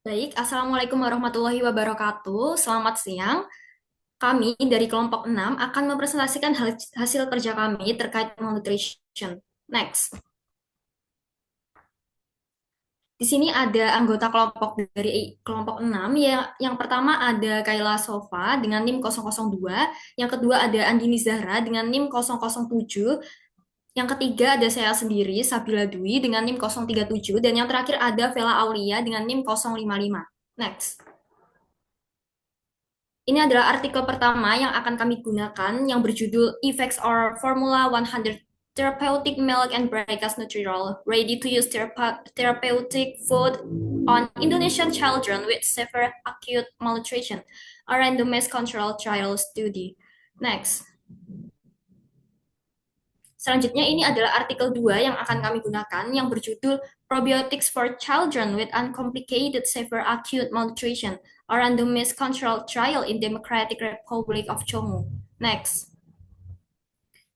Baik, Assalamualaikum warahmatullahi wabarakatuh. Selamat siang. Kami dari kelompok 6 akan mempresentasikan hasil kerja kami terkait malnutrition. Next. Di sini ada anggota kelompok dari kelompok 6. Yang pertama ada Kayla Sofa dengan NIM 002, yang kedua ada Andini Zahra dengan NIM 007, yang ketiga ada saya sendiri Sabila Dwi dengan NIM 037, dan yang terakhir ada Vela Aulia dengan NIM 055. Next. Ini adalah artikel pertama yang akan kami gunakan yang berjudul Effects or Formula 100 Therapeutic Milk and Breakfast Nutriral Ready to Use Therapeutic Food on Indonesian Children with Severe Acute Malnutrition, a randomized control trial study. Next. Selanjutnya ini adalah artikel 2 yang akan kami gunakan yang berjudul Probiotics for Children with Uncomplicated Severe Acute Malnutrition, a randomized controlled trial in Democratic Republic of Congo. Next.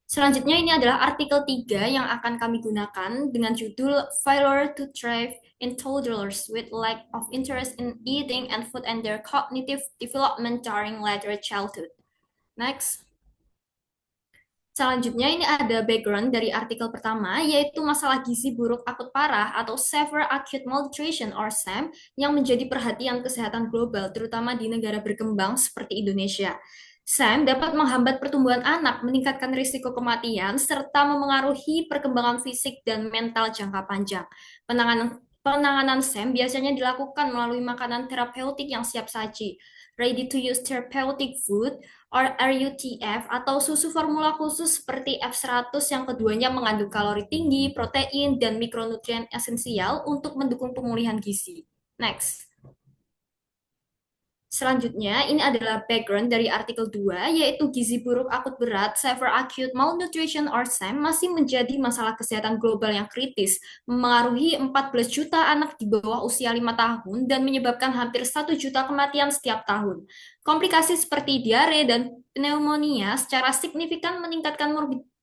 Selanjutnya ini adalah artikel 3 yang akan kami gunakan dengan judul Failure to Thrive in Toddlers with Lack of Interest in Eating and Food and Their Cognitive Development During Later Childhood. Next. Selanjutnya ini ada background dari artikel pertama, yaitu masalah gizi buruk akut parah atau Severe Acute Malnutrition or SAM yang menjadi perhatian kesehatan global, terutama di negara berkembang seperti Indonesia. SAM dapat menghambat pertumbuhan anak, meningkatkan risiko kematian, serta memengaruhi perkembangan fisik dan mental jangka panjang. Penanganan SAM biasanya dilakukan melalui makanan terapeutik yang siap saji, ready to use therapeutic food, or RUTF, atau susu formula khusus seperti F100 yang keduanya mengandung kalori tinggi, protein, dan mikronutrien esensial untuk mendukung pemulihan gizi. Next. Selanjutnya, ini adalah background dari artikel 2, yaitu gizi buruk akut berat, Severe Acute Malnutrition or SAM, masih menjadi masalah kesehatan global yang kritis, memengaruhi 14 juta anak di bawah usia 5 tahun, dan menyebabkan hampir 1 juta kematian setiap tahun. Komplikasi seperti diare dan pneumonia secara signifikan meningkatkan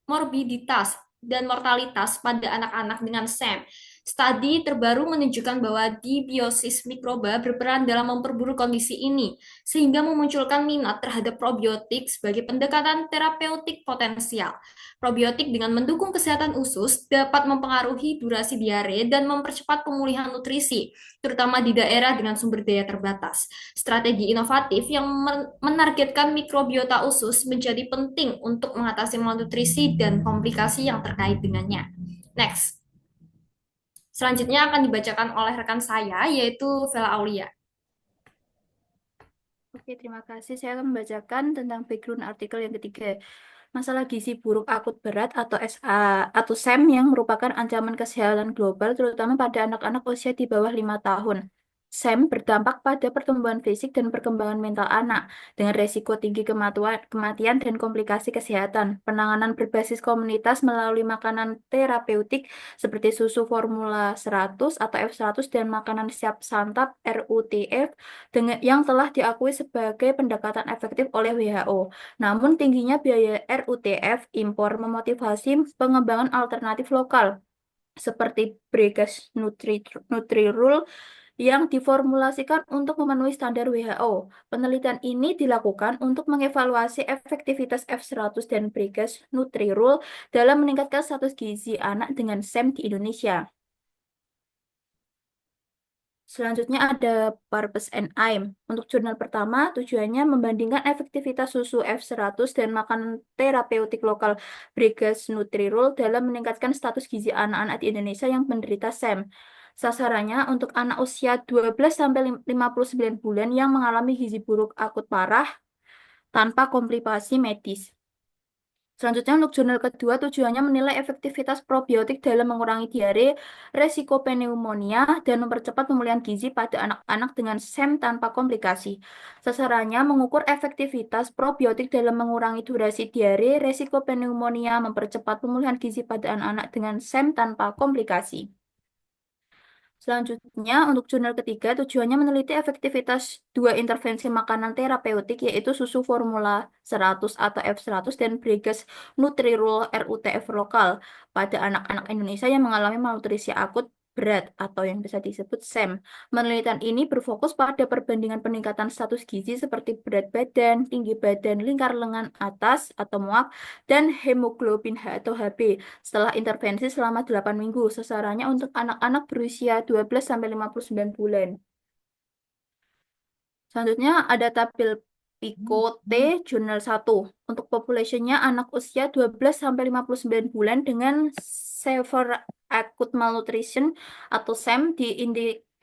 morbiditas dan mortalitas pada anak-anak dengan SAM. Studi terbaru menunjukkan bahwa dibiosis mikroba berperan dalam memperburuk kondisi ini, sehingga memunculkan minat terhadap probiotik sebagai pendekatan terapeutik potensial. Probiotik dengan mendukung kesehatan usus dapat mempengaruhi durasi diare dan mempercepat pemulihan nutrisi, terutama di daerah dengan sumber daya terbatas. Strategi inovatif yang menargetkan mikrobiota usus menjadi penting untuk mengatasi malnutrisi dan komplikasi yang terkait dengannya. Next. Selanjutnya akan dibacakan oleh rekan saya, yaitu Vela Aulia. Oke, terima kasih. Saya akan membacakan tentang background artikel yang ketiga. Masalah gizi buruk akut berat atau SA atau SAM yang merupakan ancaman kesehatan global terutama pada anak-anak usia di bawah 5 tahun. SAM berdampak pada pertumbuhan fisik dan perkembangan mental anak dengan resiko tinggi kematian dan komplikasi kesehatan. Penanganan berbasis komunitas melalui makanan terapeutik seperti susu formula 100 atau F100 dan makanan siap santap RUTF yang telah diakui sebagai pendekatan efektif oleh WHO. Namun tingginya biaya RUTF impor memotivasi pengembangan alternatif lokal seperti Bregas Nutrirule yang diformulasikan untuk memenuhi standar WHO. Penelitian ini dilakukan untuk mengevaluasi efektivitas F100 dan Bregas Nutrirule dalam meningkatkan status gizi anak dengan SAM di Indonesia. Selanjutnya ada Purpose and Aim. Untuk jurnal pertama, tujuannya membandingkan efektivitas susu F100 dan makanan terapeutik lokal Bregas Nutrirule dalam meningkatkan status gizi anak-anak di Indonesia yang menderita SAM. Sasarannya untuk anak usia 12-59 bulan yang mengalami gizi buruk akut parah tanpa komplikasi medis. Selanjutnya untuk jurnal kedua tujuannya menilai efektivitas probiotik dalam mengurangi diare, resiko pneumonia, dan mempercepat pemulihan gizi pada anak-anak dengan SAM tanpa komplikasi. Sasarannya mengukur efektivitas probiotik dalam mengurangi durasi diare, resiko pneumonia, mempercepat pemulihan gizi pada anak-anak dengan SAM tanpa komplikasi. Selanjutnya, untuk jurnal ketiga, tujuannya meneliti efektivitas dua intervensi makanan terapeutik, yaitu susu formula 100 atau F100 dan Bregas Nutrirule RUTF lokal pada anak-anak Indonesia yang mengalami malnutrisi akut berat atau yang bisa disebut SEM. Penelitian ini berfokus pada perbandingan peningkatan status gizi seperti berat badan, tinggi badan, lingkar lengan atas atau muak, dan hemoglobin H atau HB setelah intervensi selama 8 minggu. Sasarannya untuk anak-anak berusia 12 sampai 59 bulan. Selanjutnya ada tabel Pico T Jurnal 1. Untuk populasinya anak usia 12 sampai 59 bulan dengan severe acute malnutrition atau SAM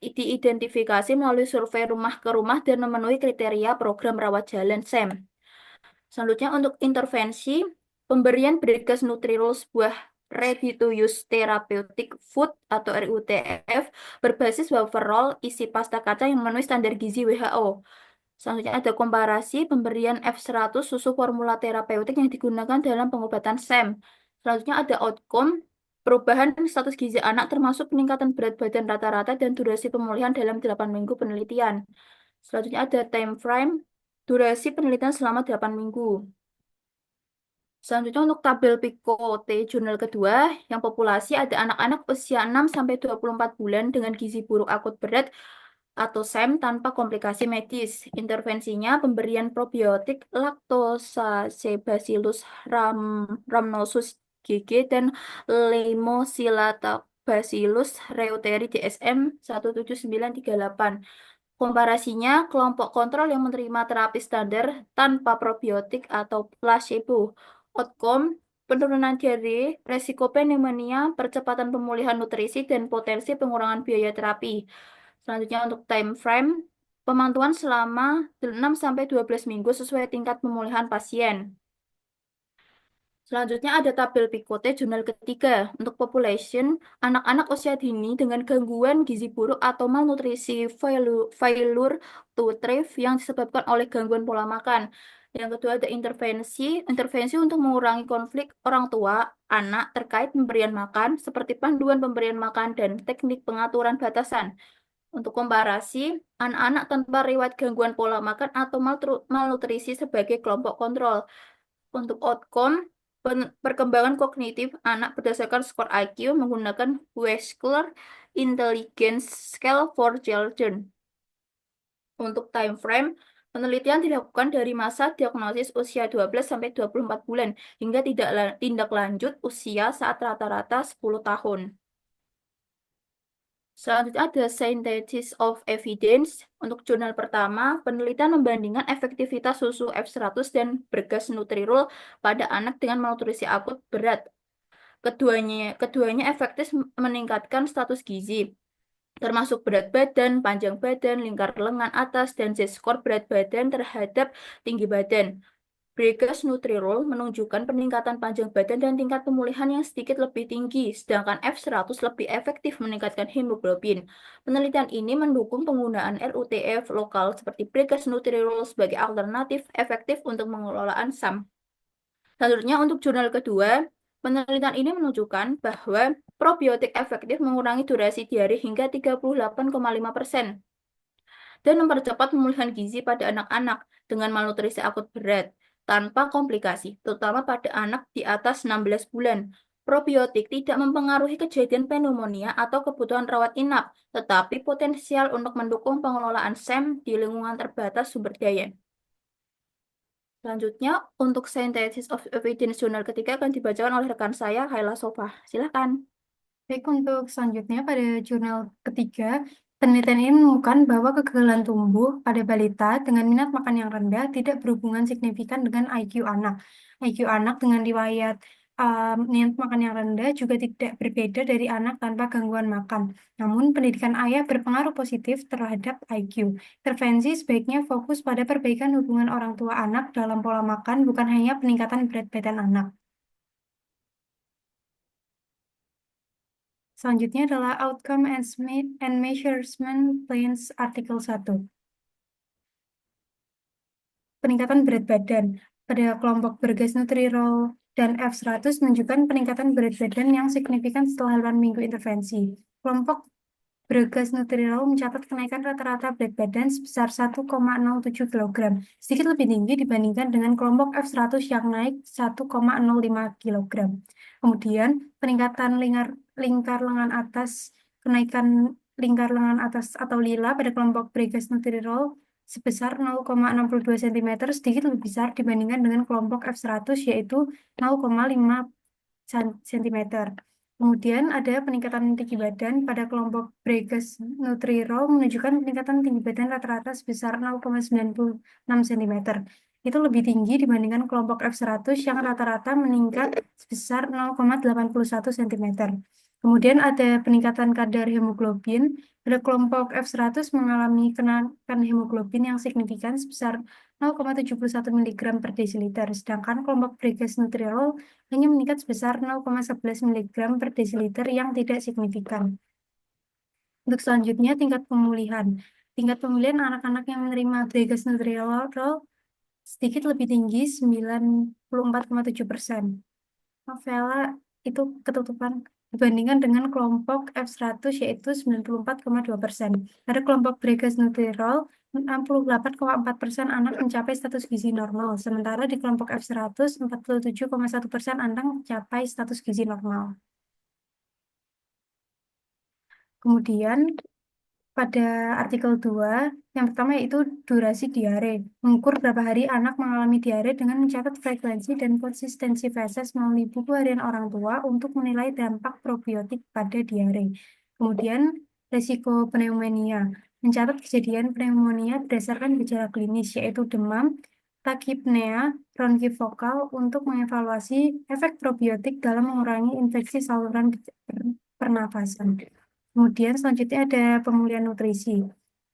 diidentifikasi melalui survei rumah ke rumah dan memenuhi kriteria program rawat jalan SAM. Selanjutnya untuk intervensi, pemberian Bregas Nutrirol sebuah Ready to Use Therapeutic Food atau RUTF berbasis wafer roll isi pasta kacang yang memenuhi standar gizi WHO. Selanjutnya ada komparasi pemberian F100 susu formula terapeutik yang digunakan dalam pengobatan SEM. Selanjutnya ada outcome perubahan status gizi anak termasuk peningkatan berat badan rata-rata dan durasi pemulihan dalam 8 minggu penelitian. Selanjutnya ada time frame durasi penelitian selama 8 minggu. Selanjutnya untuk tabel Pico T jurnal kedua, yang populasi ada anak-anak usia 6 sampai 24 bulan dengan gizi buruk akut berat atau SEM tanpa komplikasi medis. Intervensinya pemberian probiotik Lactobacillus rhamnosus GG dan Lactobacillus reuteri DSM 17938. Komparasinya, kelompok kontrol yang menerima terapi standar tanpa probiotik atau placebo. Outcome, penurunan diare, resiko pneumonia, percepatan pemulihan nutrisi, dan potensi pengurangan biaya terapi. Selanjutnya untuk time frame, pemantauan selama 6-12 minggu sesuai tingkat pemulihan pasien. Selanjutnya ada tabel Picote jurnal ketiga untuk population anak-anak usia dini dengan gangguan gizi buruk atau malnutrisi failure to thrive yang disebabkan oleh gangguan pola makan. Yang kedua ada intervensi untuk mengurangi konflik orang tua, anak terkait pemberian makan seperti panduan pemberian makan dan teknik pengaturan batasan. Untuk komparasi, anak-anak tanpa riwayat gangguan pola makan atau malnutrisi sebagai kelompok kontrol. Untuk outcome, perkembangan kognitif anak berdasarkan skor IQ menggunakan Wechsler Intelligence Scale for Children. Untuk time frame, penelitian dilakukan dari masa diagnosis usia 12 sampai 24 bulan hingga tindak lanjut usia saat rata-rata 10 tahun. Selanjutnya ada Synthesis of Evidence. Untuk jurnal pertama, penelitian membandingkan efektivitas susu F100 dan bergas Nutrirol pada anak dengan malnutrisi akut berat. Keduanya efektif meningkatkan status gizi, termasuk berat badan, panjang badan, lingkar lengan atas, dan Z-score berat badan terhadap tinggi badan. Bregas Nutrirol menunjukkan peningkatan panjang badan dan tingkat pemulihan yang sedikit lebih tinggi, sedangkan F100 lebih efektif meningkatkan hemoglobin. Penelitian ini mendukung penggunaan RUTF lokal seperti Bregas Nutrirol sebagai alternatif efektif untuk pengelolaan SAM. Selanjutnya untuk jurnal kedua, penelitian ini menunjukkan bahwa probiotik efektif mengurangi durasi diare hingga 38,5% dan mempercepat pemulihan gizi pada anak-anak dengan malnutrisi akut berat tanpa komplikasi, terutama pada anak di atas 16 bulan. Probiotik tidak mempengaruhi kejadian pneumonia atau kebutuhan rawat inap, tetapi potensial untuk mendukung pengelolaan SEM di lingkungan terbatas sumber daya. Selanjutnya, untuk Synthesis of Evidence jurnal ketiga akan dibacakan oleh rekan saya, Haila Sofa. Silakan. Baik, untuk selanjutnya pada jurnal ketiga, penelitian ini menemukan bahwa kegagalan tumbuh pada balita dengan minat makan yang rendah tidak berhubungan signifikan dengan IQ anak. IQ anak dengan riwayat minat makan yang rendah juga tidak berbeda dari anak tanpa gangguan makan. Namun, pendidikan ayah berpengaruh positif terhadap IQ. Intervensi sebaiknya fokus pada perbaikan hubungan orang tua anak dalam pola makan, bukan hanya peningkatan berat badan anak. Selanjutnya adalah Outcome and Measurement Plans artikel 1. Peningkatan berat badan pada kelompok bergas Nutrirol dan F100 menunjukkan peningkatan berat badan yang signifikan setelah 8 minggu intervensi. Kelompok bergas Nutrirol mencatat kenaikan rata-rata berat badan sebesar 1,07 kg, sedikit lebih tinggi dibandingkan dengan kelompok F100 yang naik 1,05 kg. Kemudian, peningkatan lingkar lengan atas kenaikan lingkar lengan atas atau lila pada kelompok Bregas-Nutrirol sebesar 0,62 cm sedikit lebih besar dibandingkan dengan kelompok F100 yaitu 0,5 cm. Kemudian ada peningkatan tinggi badan pada kelompok Bregas-Nutrirol menunjukkan peningkatan tinggi badan rata-rata sebesar 0,96 cm. Itu lebih tinggi dibandingkan kelompok F100 yang rata-rata meningkat sebesar 0,81 cm. Kemudian ada peningkatan kadar hemoglobin. Pada kelompok F100 mengalami kenaikan hemoglobin yang signifikan sebesar 0,71 mg per desiliter, sedangkan kelompok Bregas-Nutrirol hanya meningkat sebesar 0,11 mg per desiliter yang tidak signifikan. Untuk selanjutnya, tingkat pemulihan. Tingkat pemulihan anak-anak yang menerima Bregas-Nutrirol sedikit lebih tinggi, 94,7%. Novela itu ketutupan dibandingkan dengan kelompok F100 yaitu 94,2%. Pada kelompok Bregas-Nutrirol, 68,4% anak mencapai status gizi normal, sementara di kelompok F100, 47,1% anak mencapai status gizi normal. Kemudian pada artikel 2, yang pertama yaitu durasi diare. Mengukur berapa hari anak mengalami diare dengan mencatat frekuensi dan konsistensi feses melalui buku harian orang tua untuk menilai dampak probiotik pada diare. Kemudian, resiko pneumonia. Mencatat kejadian pneumonia berdasarkan gejala klinis, yaitu demam, takipnea, bronkivokal untuk mengevaluasi efek probiotik dalam mengurangi infeksi saluran pernafasan. Kemudian selanjutnya ada pemulihan nutrisi.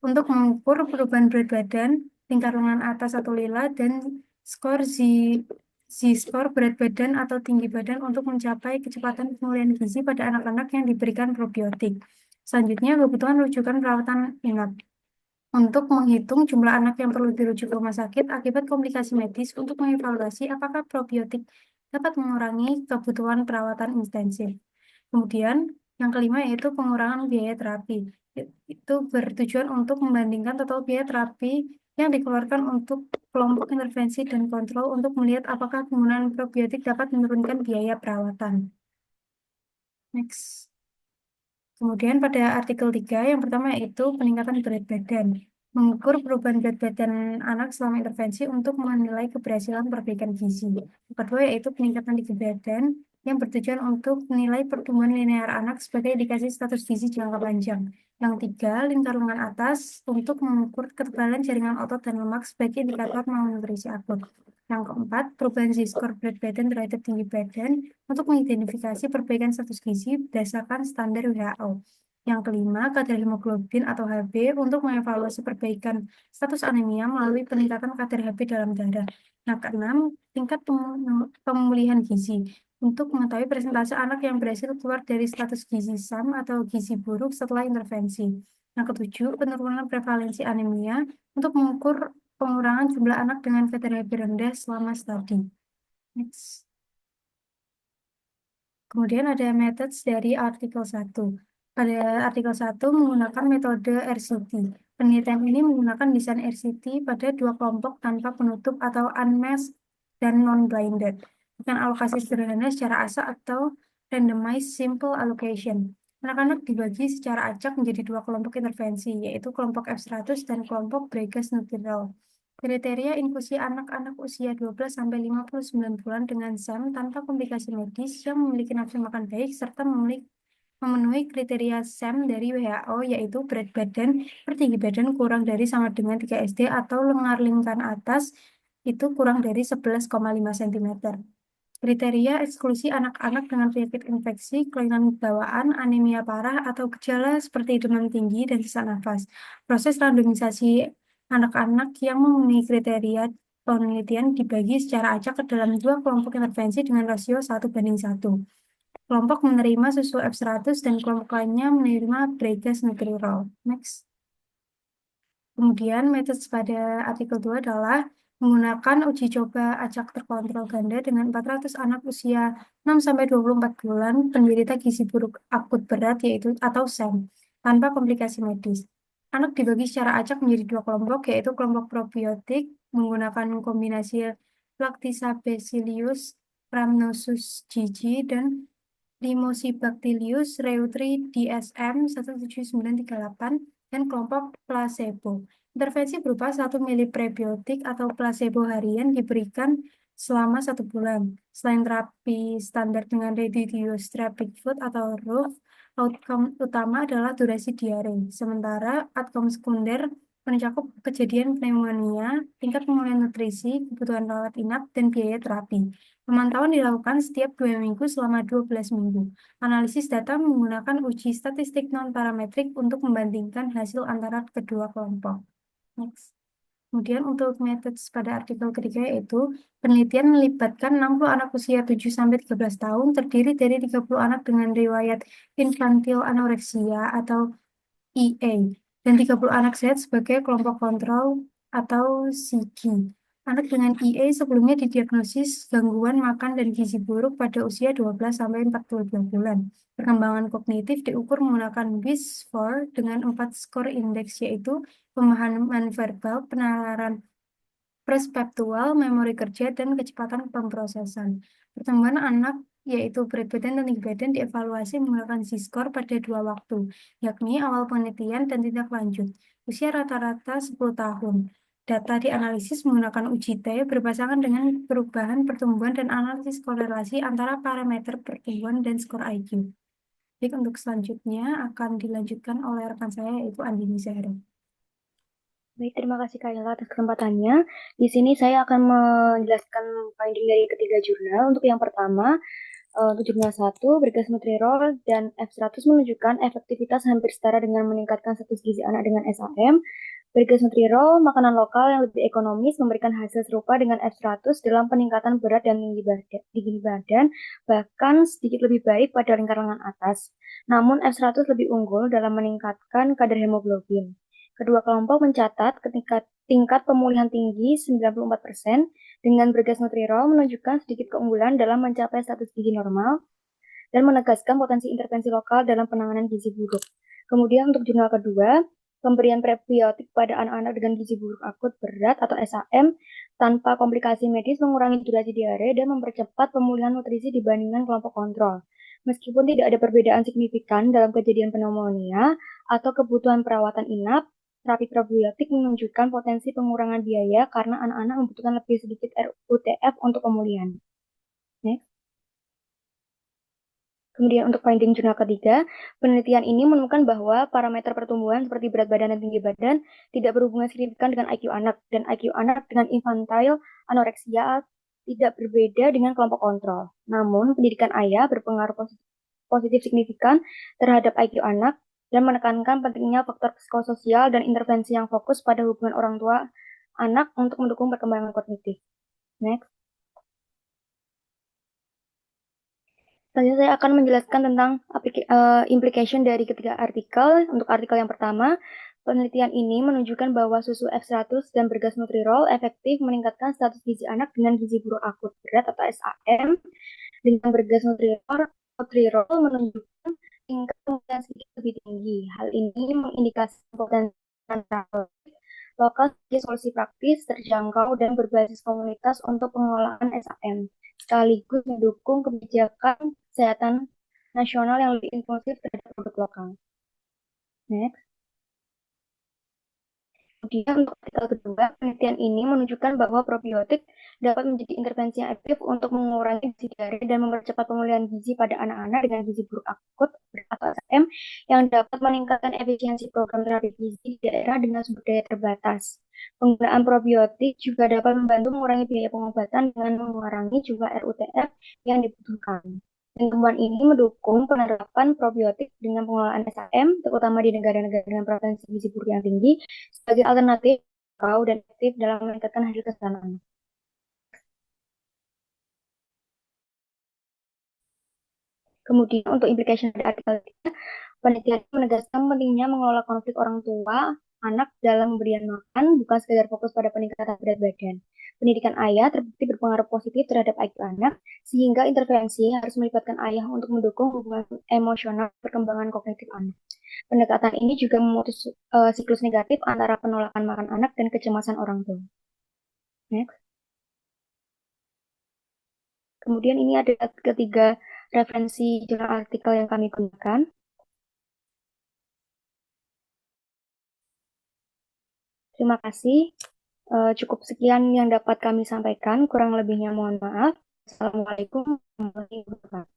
Untuk mengukur perubahan berat badan, lingkar lengan atas atau lila, dan skor Z-score berat badan atau tinggi badan untuk mencapai kecepatan pemulihan gizi pada anak-anak yang diberikan probiotik. Selanjutnya, kebutuhan rujukan perawatan inap. Untuk menghitung jumlah anak yang perlu dirujuk ke rumah sakit akibat komplikasi medis untuk mengevaluasi apakah probiotik dapat mengurangi kebutuhan perawatan intensif. Kemudian, yang kelima yaitu pengurangan biaya terapi. Itu bertujuan untuk membandingkan total biaya terapi yang dikeluarkan untuk kelompok intervensi dan kontrol untuk melihat apakah penggunaan probiotik dapat menurunkan biaya perawatan. Next. Kemudian pada artikel 3, yang pertama yaitu peningkatan berat badan. Mengukur perubahan berat badan anak selama intervensi untuk menilai keberhasilan perbaikan gizi. Yang kedua yaitu peningkatan tinggi badan yang bertujuan untuk menilai pertumbuhan linear anak sebagai indikasi status gizi jangka panjang. Yang tiga, lingkar lengan atas untuk mengukur ketebalan jaringan otot dan lemak sebagai indikator malnutrisi akut. Yang keempat, perubahan Z-score berat badan terhadap tinggi badan untuk mengidentifikasi perbaikan status gizi berdasarkan standar WHO. Yang kelima, kadar hemoglobin atau Hb untuk mengevaluasi perbaikan status anemia melalui peningkatan kadar Hb dalam darah. Yang keenam, tingkat pemulihan gizi untuk mengetahui persentase anak yang berhasil keluar dari status gizi SAM atau gizi buruk setelah intervensi. Yang ketujuh, penurunan prevalensi anemia untuk mengukur pengurangan jumlah anak dengan kadar Hb rendah selama studi. Next. Kemudian ada methods dari artikel 1. Pada artikel 1 menggunakan metode RCT. Penelitian ini menggunakan desain RCT pada dua kelompok tanpa penutup atau unmasked dan non-blinded. Dengan alokasi sederhana secara asa atau randomized simple allocation. Anak-anak dibagi secara acak menjadi dua kelompok intervensi, yaitu kelompok F100 dan kelompok Bregas-Nutrirol. Kriteria inklusi anak-anak usia 12-59 bulan dengan SAM tanpa komplikasi medis yang memiliki nafsu makan baik serta memenuhi kriteria SAM dari WHO yaitu berat badan per tinggi badan kurang dari sama dengan 3 SD atau lengar lingkar atas itu kurang dari 11,5 cm. Kriteria eksklusi anak-anak dengan penyakit infeksi, kelainan bawaan, anemia parah, atau gejala seperti demam tinggi dan sesak nafas. Proses randomisasi anak-anak yang memenuhi kriteria penelitian dibagi secara acak ke dalam dua kelompok intervensi dengan rasio 1:1. Kelompok menerima susu F100 dan kelompok lainnya menerima Bregas-Nutrirol. Next. Kemudian metode pada artikel 2 adalah menggunakan uji coba acak terkontrol ganda dengan 400 anak usia 6-24 bulan penderita gizi buruk akut berat yaitu atau SAM tanpa komplikasi medis. Anak dibagi secara acak menjadi dua kelompok yaitu kelompok probiotik menggunakan kombinasi Lactobacillus rhamnosus GG dan Limosibacterius reuteri DSM 17938 dan kelompok placebo. Intervensi berupa 1 mili prebiotik atau placebo harian diberikan selama 1 bulan. Selain terapi standar dengan reduced rapid food atau RUF, outcome utama adalah durasi diare. Sementara outcome sekunder mencakup kejadian pneumonia, tingkat pemulihan nutrisi, kebutuhan rawat inap, dan biaya terapi. Pemantauan dilakukan setiap 2 minggu selama 12 minggu. Analisis data menggunakan uji statistik non-parametrik untuk membandingkan hasil antara kedua kelompok. Next. Kemudian untuk metode pada artikel ketiga yaitu penelitian melibatkan 60 anak usia 7-13 tahun terdiri dari 30 anak dengan riwayat infantil anoreksia atau EA dan 30 anak sehat sebagai kelompok kontrol atau SIGI. Anak dengan EA sebelumnya didiagnosis gangguan makan dan gizi buruk pada usia 12-42 bulan. Perkembangan kognitif diukur menggunakan WIS-4 dengan 4 skor indeks yaitu pemahaman verbal, penalaran perspektual, memori kerja, dan kecepatan pemrosesan. Pertumbuhan anak yaitu berat badan dan tinggi badan dievaluasi menggunakan Z-score pada 2 waktu, yakni awal penelitian dan tindak lanjut. Usia rata-rata 10 tahun. Data dianalisis menggunakan uji T berpasangan dengan perubahan pertumbuhan dan analisis korelasi antara parameter pertumbuhan dan skor IQ. Baik, untuk selanjutnya akan dilanjutkan oleh rekan saya yaitu Andini Zahra. Baik, terima kasih Kayla atas kesempatannya. Di sini saya akan menjelaskan finding dari ketiga jurnal. Untuk yang pertama, untuk jurnal 1, bergasnutrirol dan F100 menunjukkan efektivitas hampir setara dengan meningkatkan status gizi anak dengan SAM. Bergasnutrirol, makanan lokal yang lebih ekonomis, memberikan hasil serupa dengan F100 dalam peningkatan berat dan tinggi badan, bahkan sedikit lebih baik pada lingkar lengan atas. Namun F100 lebih unggul dalam meningkatkan kadar hemoglobin. Kedua kelompok mencatat tingkat pemulihan tinggi 94% dengan bergasnutrirol menunjukkan sedikit keunggulan dalam mencapai status gizi normal dan menegaskan potensi intervensi lokal dalam penanganan gizi buruk. Kemudian untuk jurnal kedua, pemberian prebiotik pada anak-anak dengan gizi buruk akut berat atau SAM tanpa komplikasi medis mengurangi durasi diare dan mempercepat pemulihan nutrisi dibandingkan kelompok kontrol. Meskipun tidak ada perbedaan signifikan dalam kejadian pneumonia atau kebutuhan perawatan inap, terapi probiotik menunjukkan potensi pengurangan biaya karena anak-anak membutuhkan lebih sedikit RUTF untuk pemulihan. Next. Kemudian untuk finding jurnal ketiga, penelitian ini menemukan bahwa parameter pertumbuhan seperti berat badan dan tinggi badan tidak berhubungan signifikan dengan IQ anak, dan IQ anak dengan infantile anoreksia tidak berbeda dengan kelompok kontrol. Namun, pendidikan ayah berpengaruh positif signifikan terhadap IQ anak dan menekankan pentingnya faktor psikososial dan intervensi yang fokus pada hubungan orang tua anak untuk mendukung perkembangan kognitif. Next. Selanjutnya saya akan menjelaskan tentang implication dari ketiga artikel. Untuk artikel yang pertama, penelitian ini menunjukkan bahwa susu F100 dan bergasnutrirol efektif meningkatkan status gizi anak dengan gizi buruk akut berat atau SAM. Dengan bergasnutrirol menunjukkan tingkat pemulihan sedikit lebih tinggi. Hal ini mengindikasikan potensi lokal sebagai solusi praktis, terjangkau, dan berbasis komunitas untuk pengelolaan SAM, sekaligus mendukung kebijakan kesehatan nasional yang lebih inklusif terhadap produk lokal. Next. Kemudian untuk artikel kedua, penelitian ini menunjukkan bahwa probiotik dapat menjadi intervensi yang efektif untuk mengurangi gizi diare dan mempercepat pemulihan gizi pada anak-anak dengan gizi buruk akut atau SAM yang dapat meningkatkan efisiensi program terapi gizi di daerah dengan sumber daya terbatas. Penggunaan probiotik juga dapat membantu mengurangi biaya pengobatan dengan mengurangi jumlah RUTF yang dibutuhkan. Dan temuan ini mendukung penerapan probiotik dengan pengelolaan SAM, terutama di negara-negara dengan potensi gizi buruk yang tinggi, sebagai alternatif dan efektif dalam meningkatkan hasil kesehatan anak. Kemudian untuk implication dari artikel ini, penelitian menegaskan pentingnya mengelola konflik orang tua anak dalam pemberian makan, bukan sekedar fokus pada peningkatan berat badan. Pendidikan ayah terbukti berpengaruh positif terhadap IQ anak, sehingga intervensi harus melibatkan ayah untuk mendukung hubungan emosional perkembangan kognitif anak. Pendekatan ini juga memutus siklus negatif antara penolakan makan anak dan kecemasan orang tua. Next. Kemudian ini ada ketiga referensi jurnal artikel yang kami gunakan. Terima kasih. Cukup sekian yang dapat kami sampaikan. Kurang lebihnya mohon maaf. Assalamualaikum warahmatullahi wabarakatuh.